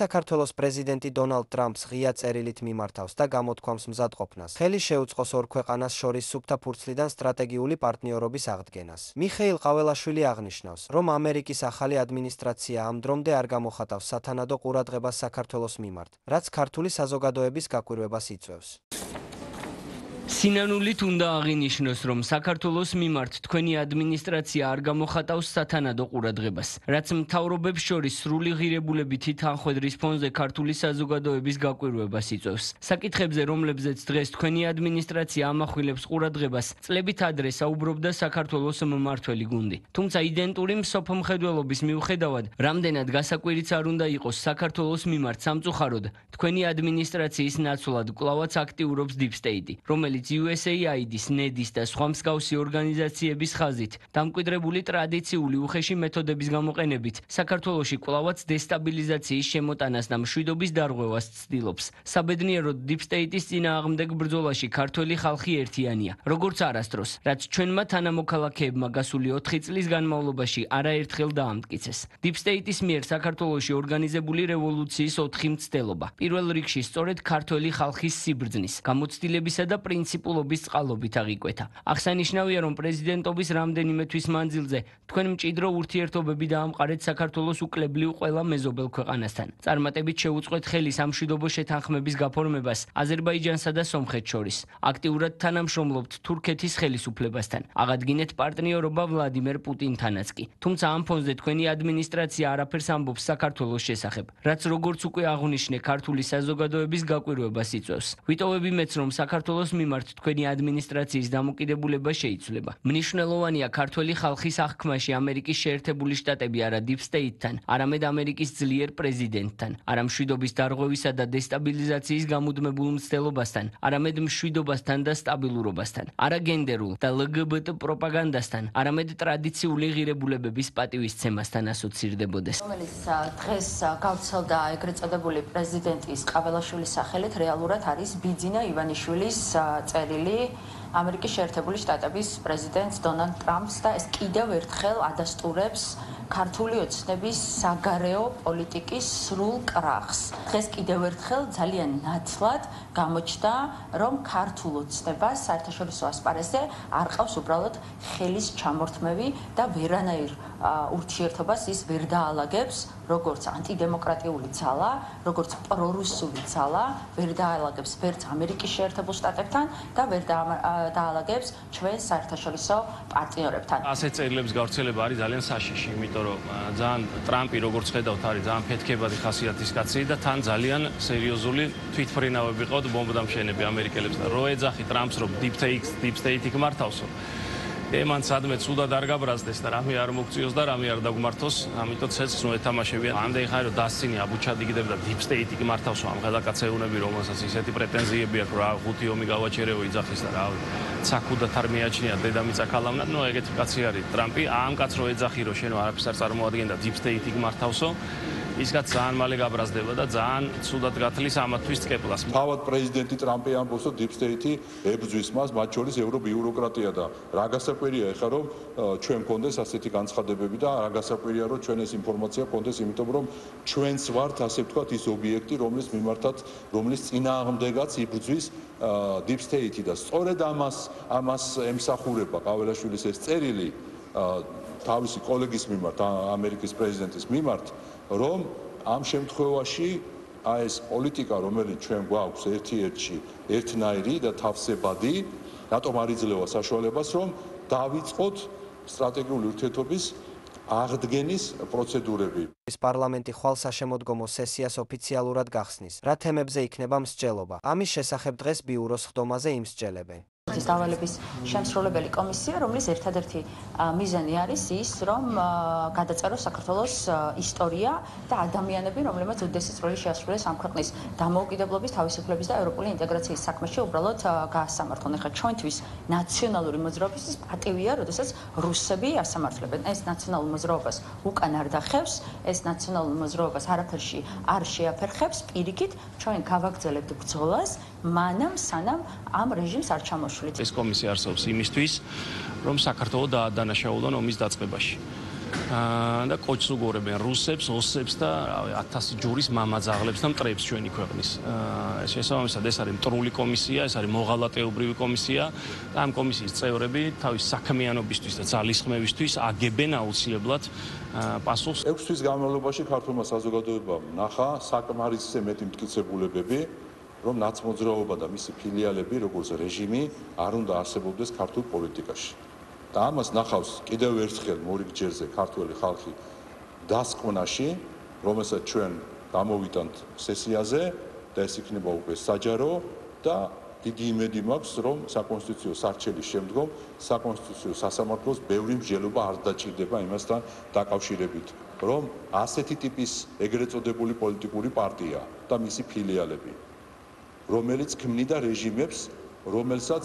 საქართველოს პრეზიდენტი დონალდ ტრამპს ღია წერილით მიმართავს და გამოთქვამს მზადყოფნას. ხელი შეუწყოს ორ ქვეყანას შორის სუფთა ფურცლიდან სტრატეგიული პარტნიორობის აღდგენას. მიხეილ ყაველაშვილი აღნიშნავს, რომ ამერიკის ახალი ადმინისტრაცია ამ დრომდე არ გამოხატავს სათანადო ყურადღებას საქართველოს მიმართ, რაც ქართული საზოგადოების გაკვირვებას იწვევს. სინანულით უნდა აღინიშნოს, რომ საქართველოს მიმართ თქვენი ადმინისტრაცია არ გამოხატავს სათანადო ყურადღებას, რაც მთავრობებს შორის სრული ღირებულებითი თანხმედრის ფონზე ქართული საზოგადოების გაკვირვებას იწვევს. საკითხებზე, რომლებზეც დღეს თქვენი ადმინისტრაცია ამახვილებს ყურადღებას, წლებით ადრე საუბრობდა საქართველოს მმართველი გუნდი. თუმცა იდენტური მსოფლმხედველობის მიუხედავად, რამდენად გასაკვირიც არ უნდა იყოს საქართველოს მიმართ სამწუხაროდ, თქვენი ადმინისტრაციის ნაცვლად კვლავაც აქტიურობს Deep State, რომელიც USAID-ის, NED-ის და სხვა მსგავსი ორგანიზაციების ხაზით, დამკვიდრებული ტრადიციული უხეში მეთოდების გამოყენებით, საქართველოში კვლავაც დესტაბილიზაციის შემოტანას და მშვიდობის დარღვევას ცდილობს. საბედნიეროდ Deep State-ის წინააღმდეგ ბრძოლაში ქართველი ხალხი ერთიანია, როგორც არასდროს, რაც ჩვენმა თანამოქალაქეებმა გასული 4 წლის განმავლობაში არაერთხელ დაამტკიცეს. Deep State-ის მიერ საქართველოში ორგანიზებული რევოლუციის 4 მცდელობა. პირველ რიგში სწორედ ქართველი ხალხის სიბრძნის, გამოცდილებისა და პრინციპულობის წყალობით აღიკვეთა. აღსანიშნავია, რომ პრეზიდენტობის რამდენიმე თვის მანძილზე თქვენ მჭიდრო ურთიერთობები დაამყარეთ საქართველოს უკლებლიw ყველა მეზობელ ქვეყანასთან. წარმატებით შეუწყეთ ხელი სამშვიდობო შეთანხმების გაფორმებას აზერბაიჯანსა და სომხეთს შორის. აქტიურად თანამშრომლობთ თურქეთის ხელისუფლებასთან. აღადგინეთ პარტნიორობა ვლადიმერ პუტინთანაც კი. თუმცა ამ ფონზე თქვენი ადმინისტრაცია არაფერს ამბობს საქართველოს შესახებ, რაც როგორც უკვე აღვნიშნე ქართული საზოგადოების გაკვირვებას იწვევს. ვიტოვები მეც, რომ საქართველოს მიმართ თქვენი ადმინისტრაციის დამოკიდებულება შეიცვლება. მნიშვნელოვანია ქართველი ხალხის აღქმაში ამერიკის შეერთებული შტატები არა Deep State-თან, არამედ ამერიკის ძლიერ პრეზიდენტთან, არა მშვიდობის დარღვევისა და დესტაბილიზაციის გამუდმებულ მცდელობასთან, არამედ მშვიდობასთან და სტაბილურობასთან, არა გენდერულ და LGBT პროპაგანდასთან, არამედ ტრადიციული ღირებულებების პატივისცემასთან ასოცირდებოდეს. რომელიც დღეს გავრცელდა ეგრეთ წოდებული პრეზიდენტის ყაველაშვილის სახელით, რეალურად არის ბიძინა ივანიშვილის წერილი ამერიკის შეერთებული შტატების პრეზიდენტს დონალდ ტრამპს და ეს კიდევ ერთხელ ადასტურებს ქართული ოცნების საგარეო პოლიტიკის სრულ კრახს. დღეს კიდევ ერთხელ ძალიან ნათლად გამოჩნდა, რომ ქართულ ოცნებას საერთაშორისო ასპარეზზე არ ყავს უბრალოდ ხელის ჩამორთმევი და ვერანაირ ურთიერთობას ის ვერ დაალაგებს, როგორც ანტიდემოკრატიული ძალა, როგორც პრორუსული ძალა, ვერ დაალაგებს ვერც ამერიკის შეერთებულ შტატებთან და ვერ დაალაგებს ჩვენ საერთაშორისო პარტნიორებთან. ასეთ წერილების გავრცელება არის ძალიან საშიში, იმიტომ რომ ძალიან ტრამპი, როგორც ხედავთ, არის ძალიან ფეთქებადი ხასიათის კაცი და თან ძალიან სერიოზული თვითმფრინავები ყავთ ბომბდამშენები ამერიკელებს და რო ეძახი ტრამპს, რომ Deep State-ი გმართავსო. მან სადმე ცუდად არ გაბრაზდეს და რამე არ მოგწიოს და რამე არ დაგმართოს, ამიტომ ცეცხლს ნუ ეთამაშებიან. ამდენი ხანი რომ დასცინი აბუჩადი კიდევ და Deep State-ი გმართავსო ამ ხელაკაცეუნები, რომელსაც ისეთი პრეტენზიები აქვს, რა 5 ომი გავაჩერეო იძახის და რა ცაკუდათ არ მიაჩნია დედამიწა ქალამნად, ნუ ეგეთი კაცი არის ტრამპი. ამ კაცს რო ეძახი რომ შენ არაფერს არ წარმოადგენდა Deep State-ი გმართავსო, ის კაც ძალიან მალე გაბრაზდება და ძალიან ცუდად გათლის ამათვის წკეპლას. თავად პრეზიდენტი ტრამპი ამბობს, რომ Deep State-ი ებრძვის მას, მათ შორის ევრობიუროკრატია და რა გასაკვირია ეხლა რომ ჩვენ გქონდეს ასეთი განცხადებები და რა გასაკვირია რომ ჩვენ ეს ინფორმაცია გქონდეს, იმიტომ რომ ჩვენც ვართ ასე ვთქვათ ის ობიექტი, რომლის წინააღმდეგაც იბრძვის Deep State-ი და სწორედ ამას ემსახურება ყაველაშვილის ეს წერილი თავისი კოლეგის მიმართ, ამერიკის პრეზიდენტის მიმართ, რომ ამ შემთხვევაში ეს პოლიტიკა, რომელიც ჩვენ გვაქვს ერთ-ერთი ერთნაირი და თავსებადი, რატომ არ იძლევა საშუალებას, რომ დავიწყოთ სტრატეგიული ურთიერთობის აღდგენის პროცედურები. პარლამენტი ხვალსაშემოდგომო სესიას ოფიციალურად გახსნის. რა თემებზე იქნება მსჯელობა? ამის შესახებ დღეს ბიუროს ხდომაზე იმსჯელებენ. დავალების შემსრულებელი კომისია, რომლის ერთადერთი მიზანი არის ის, რომ გადაწეროს საქართველოს ისტორია და ადამიანები, რომლებმაც უდიდესი წვლილი შეასრულეს ამ ქვეყნის დამოუკიდებლობის, თავისუფლების და ევროპული ინტეგრაციის საქმეში, უბრალოდ გაასამართლონ. ეხლა ჩვენთვის ნაციონალური მოძრაობის პატივია, როდესაც რუსები ასამართლებენ. ეს ნაციონალურ მოძრაობას უკან არ დახევს, ეს ნაციონალურ მოძრაობას არაფერში არ შეაფერხებს, პირიქით ჩვენ გავაგრძელებთ ბრძოლას, მანამ სანამ ამ რეჟიმს არ ჩამოშვლით. ეს კომისია არსებობს იმისთვის, რომ საქართველო დაადანაშაულონ ომის დაწყებაში. და კოჭს უგორებენ რუსებს, ოსებს და 1000 ჯურის მამაძაღლებს და მტრებს ჩვენი ქვეყნის. შესაბამისად ეს არის მტრული კომისია, ეს არის მოღალატეობრივი კომისია და ამ კომისიის წევრები თავის საქმიანობისთვის და ძალისხმევისთვის აგებენ აუცილებლად პასუხს. 6 თვის განმავლობაში ქართულმა საზოგადოებამ ნახა საკმარისზე მეტი მტკიცებულებები, რომ ნაცმოძრაობა და მისი ფილიალები, როგორც რეჟიმი, არ უნდა არსებობდეს ქართულ პოლიტიკაში. და ამას ნახავს კიდევ ერთხელ მორიგჯერზე ქართველი ხალხი დასკვნაში, რომელსაც ჩვენ გამოვიტანთ სესიაზე და ეს იქნება უკვე საჯარო და დიდი იმედი მაქვს, რომ საკონსტიტუციო სარჩელის შემდგომ საკონსტიტუციო სასამართლოს ბევრი მსჯელობა არ დაჭირდება იმასთან დაკავშირებით, რომ ასეთი ტიპის ეგრეთ წოდებული პოლიტიკური პარტია და მისი ფილიალები, რომელიც ქმნიდა რეჟიმებს, რომელსაც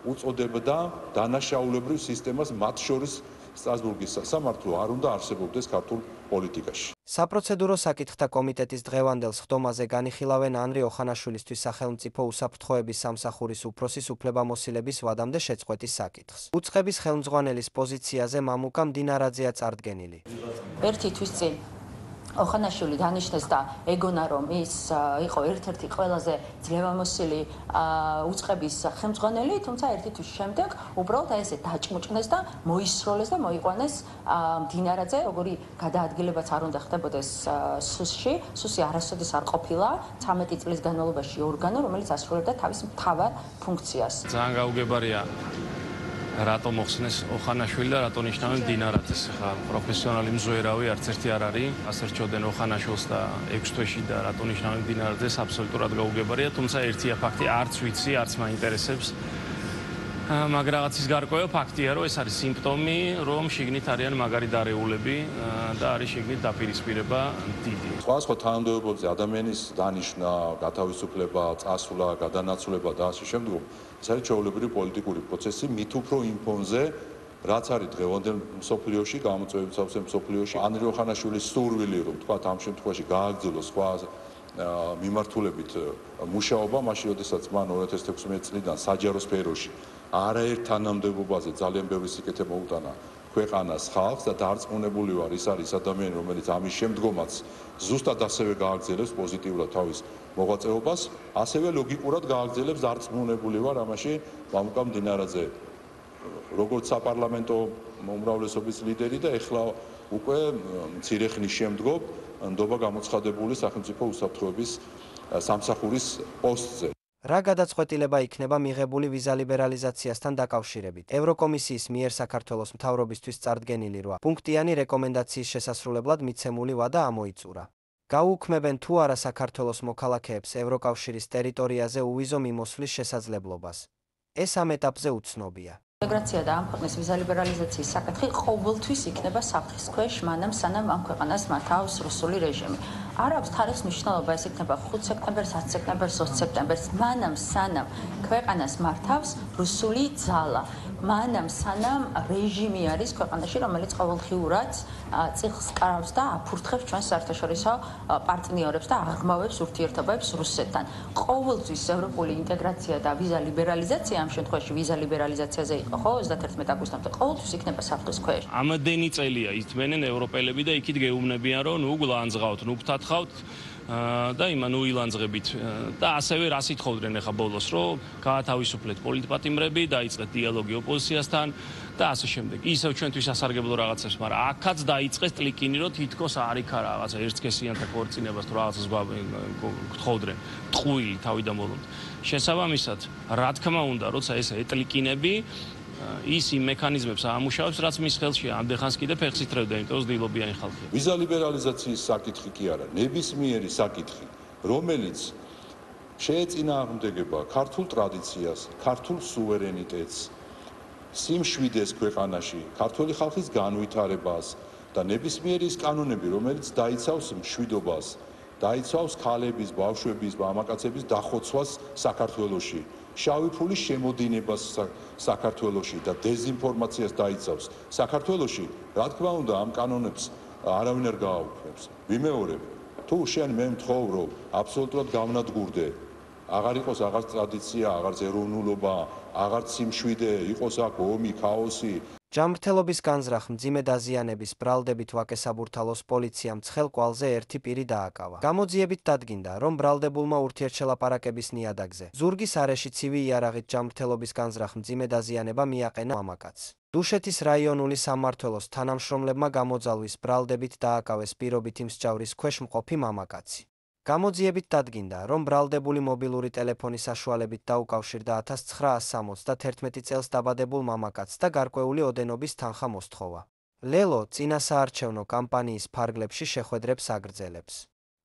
უწოდებდა დანაშაულებრივ სისტემას, მათ შორის სტრასბურგის სასამართლო არ უნდა არსებობდეს ქართულ პოლიტიკაში. საპროცედურო საკითხთა კომიტეტის დღევანდელ სხდომაზე განიხილავენ ანრი ოხანაშვილისთვის სახელმწიფო უსაფრთხოების სამსახურის უფროსის უფლებამოსილების ვადამდე შეწყვეტის საკითხს. უწყების ხელმძღვანელის პოზიციაზე მამუკა მდინარაძეა წარდგენილი. ერთი თვის წინ ოხანაშვილი დანიშნეს და ეგონა რომ ის იყო ერთ-ერთი ყველაზე ძლევამოსილი უწყების ხელმძღვანელი, თუმცა ერთი თვის შემდეგ უბრალოდ ესე დაჭმუჭნეს და მოისროლეს და მოიყვანეს მდინარაძე, როგორი გადაადგილებაც არ უნდა ხდებოდეს სუსში. სუსი არასოდეს არ ყოფილა 13 წლის განმავლობაში ორგანო, რომელიც ასრულებდა თავის მთავარ ფუნქციას. ძალიან გაუგებარია რატო მოხსნეს ოხანაშვილი და რატო ნიშნავენ მდინარაძეს. ხა პროფესიონალი მზვერავი არც ერთი არ არის. ასე რჩოდენ ოხანაშვილს და 6 თვეში და რატო ნიშნავენ მდინარაძეს აბსოლუტურად გაუგებარია, თუმცა ერთია ფაქტი, არც ვიცი, არც მაინტერესებს. მაგრამ რაღაცის გარკვევა ფაქტია, რომ ეს არის სიმპტომი, რომ შიგნით არიან მაგარი დარეულები და არის შიგნით დაპირისპირება დიდი. სხვა თანამდებობებზე ადამიანის დანიშვნა, გათავისუფლება, წასვლა, გადანაცვლება და ასე შემდგომ ეს არის ჩვეულებრივი პოლიტიკური პროცესი, მით უფრო იმ ფონზე, რაც არის დღევანდელ მსოფლიოში, გამოწვევების სავსე მსოფლიოში. ანრი ოხანაშვილის სურვილი, რომ თქვა ამ შემთხვევაში გააგრძელოს სხვა მიმართულებით მუშაობა, მაშინ როდესაც მან 2016 წლიდან საჯარო სფეროში არაერთ თანამდებობაზე ძალიან ბევრი სიკეთე მოუტანა ქვეყანას, ხალხს და დარწმუნებული ვარ, ის არის ადამიანი, რომელიც ამის შემდგომაც ზუსტად ასევე გააგრძელებს პოზიტიურად თავის მოღვაწეობას, ასევე ლოგიკურად გააგრძელებს, დარწმუნებული ვარ ამაში მამუკა მდინარაძე, როგორც საპარლამენტო უმრავლესობის ლიდერი და ეხლა უკვე მცირე ხნის შემდგომ ნდობა გამოცხადებული სახელმწიფო უსაფრთხოების სამსახურის პოსტზე. რა გადაწყვეტილება იქნება მიღებული ვიზა ლიბერალიზაციასთან დაკავშირებით? ევროკომისიის მიერ საქართველოს მთავრობისთვის წარდგენილი 8 პუნქტიანი რეკომენდაციის შესასრულებლად მიცემული ვადა ამოიწურა. გაუქმებენ თუ არა საქართველოს მოქალაქეებს ევროკავშირის ტერიტორიაზე უვიზო მიმოსვლის შესაძლებლობას. ეს ამ ეტაპზე უცნობია. ინტეგრაცია და ამ ქვეყნის ვიზა ლიბერალიზაციის საკითხი ყოველთვის იქნება საფრთხის ქვეშ, მანამ სანამ ამ ქვეყანას მართავს რუსული რეჟიმი. არ აქვს თარიღის მნიშვნელობა, ეს იქნება 5 სექტემბერს, 10 სექტემბერს, 20 სექტემბერს, მანამ სანამ ქვეყანას მართავს რუსული ძალა. მანამ სანამ რეჟიმი არის ქვეყანაში, რომელიც ყოველდღიურად წიხლს კარავს და აფურთხებს ჩვენს საერთაშორისო პარტნიორებს და აღრმავებს ურთიერთობებს რუსეთთან. ყოველთვის ევროპული ინტეგრაცია და ვიზა ლიბერალიზაცია, ამ შემთხვევაში ვიზა ლიბერალიზაციაზე იყო, ხო, 31 აგვისტომდე ყოველთვის იქნება საფრთხის ქვეშ. ამდენი წელია ითმენენ ევროპელები და იქით გეუბნებიან, რომ ნუ გლანძღავთ, ნუ გთათხავთ და იმან უილანძღებით და ასევე რას ითხოვდნენ ახლა ბოლოს, რომ გაათავისუფლეთ პოლიტპატიმრები, დაიწყეთ დიალოგი ოპოზიციასთან და ასე შემდეგ. ისევ ჩვენთვის ასარგებლო რაღაცებს, მაგრამ აქაც დაიწყეს ტლიკინი, რომ თითქოს არ იქა რაღაცა ერთსქესიანთა ქორწინებას თუ რაღაცას გთხოვდნენ. ტყუილი თავიდან ბოლომდე. შესაბამისად, რა თქმა უნდა, როცა ეს ეტლიკინები ის იმ მექანიზმებს ამუშავებს, რაც მის ხელშია, ამდენხანს კიდე ფეხს ითრევდა, იმიტომ რომ დილობიანი ხალხია. ვიზა ლიბერალიზაციის საკითხი კი არა, ნებისმიერი საკითხი, რომელიც შეეწინააღმდეგება ქართულ ტრადიციას, ქართულ სუვერენიტეტს, სიმშვიდეს ქვეყანაში, ქართული ხალხის განვითარებას და ნებისმიერი ის კანონები, რომელიც დაიცავს მშვიდობას, დაიცავს ქალების, ბავშვების, მამაკაცების დახოცვას საქართველოში. შავი ფულის შემოდინებას საქართველოში და დეზინფორმაციას დაიცავს საქართველოში, რა თქმა უნდა, ამ კანონებს არავინ არ გააუქმებს. ვიმეორებ, თუ შენ მე მთხოვ, რომ აბსოლუტურად გავნადგურდე აღარ იყოს აღარც ტრადიცია, აღარც ეროვნულობა, აღარც სიმშვიდე, იყოს აქ ომი, ქაოსი. ჯანმრთელობის განზრახ მძიმე დაზიანების ბრალდებით ვაკესაბურთალოს პოლიციამ ცხელ კვალზე ერთი პირი დააკავა. გამოძიებით დადგინდა, რომ ბრალდებულმა ურთიერთშელაპარაკების ნიადაგზე ზურგის არეში ცივი იარაღით ჯანმრთელობის განზრახ მძიმე დაზიანება მიაყენა მამაკაცს. დუშეთის რაიონული სამმართველოს თანამშრომლებმა გამოძალვის ბრალდებით დააკავეს პირობითი მსჯავრის ქვეშ მყოფი მამაკაცი. გამოძიებით დადგინდა, რომ ბრალდებული მობილური ტელეფონის საშუალებით დაუკავშირდა 1971 წელს დაბადებულ მამაკაცს და გარკვეული ოდენობის თანხა მოსთხოვა. ლელო წინასაარჩევნო კამპანიის ფარგლებში შეხვედრებს აგრძელებს.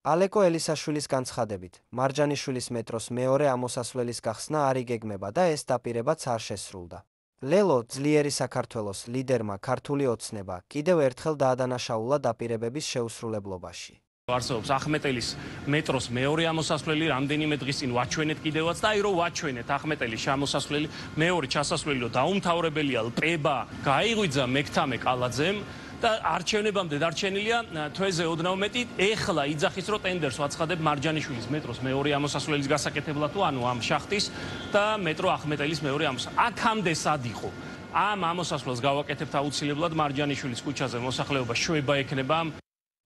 ალეკო ელისაშვილის განცხადებით, მარჯანიშვილის მეტროს მეორე ამოსასვლელის გახსნა არ იგეგმება და ეს დაპირებაც არ შესრულდა. ლელო ძლიერი საქართველოს ლიდერმა ქართული ოცნება კიდევ ერთხელ დაადანაშაულა დაპირებების შეუსრულებლობაში. არსებობს ახმეტელის მეტროს მეორე ამოსასვლელი, რამდენიმე დღის წინ ვაჩვენეთ კიდევაც და აი რომ ვაჩვენეთ ახმეტელის ამოსასვლელი, მეორე ჩასასვლელი რომ დაუმთავრებელია ლტება, გაიღვიძა მექთამე კალაძემ და არჩევნებამდე დარჩენილია თვეზე ოდნავ მეტი. ეხლა იძახის რომ ტენდერს ვაცხადებ მარჯანიშვილის მეტროს მეორე ამოსასვლელის გასაკეთებლად თუ ანუ ამ შახტის და მეტრო ახმეტელის მეორე ამოსასვლელი. აქამდე სად იყო? ამ ამოსასვლელს გავაკეთებთ აუცილებლად მარჯანიშვილის ქუჩაზე მოსახლეობა შვება ექნება.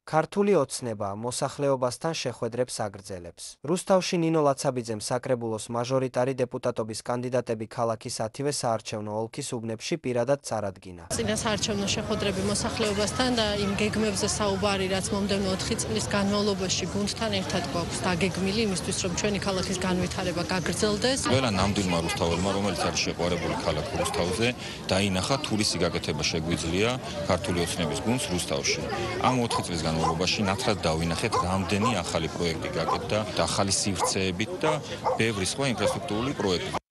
ქართული ოცნება მოსახლეობასთან შეხვედრებს აგრძელებს. რუსთავში ნინო ლაცაბიძემ საკრებულოს მაჟორიტარი დეპუტატობის კანდიდატები ქალაქის 10-ვე საარჩევნო ოლქის უბნებში პირადად წარადგინა. წინასაარჩევნო შეხვედრები მოსახლეობასთან და იმ გეგმებზე საუბარი, რაც მომდევნო 4 წლის განმავლობაში გუნდთან ერთად გვაქვს დაგეგმილი იმისთვის, რომ ჩვენი ქალაქის განვითარება გაგრძელდეს. ყველა ნამდვილმა რუსთაველმა, რომელიც არის შეყვარებული ქალაქ რუსთავზე, დაინახა თურისი გაკეთება შეგვიძლია ქართული ოცნების გუნდს რუსთავში. ამ 4 წლის განმავლობაში ნათლად დავინახეთ, რამდენი ახალი პროექტი გაკეთდა და ახალი სივრცეებით და ბევრი სხვა ინფრასტრუქტურული პროექტი.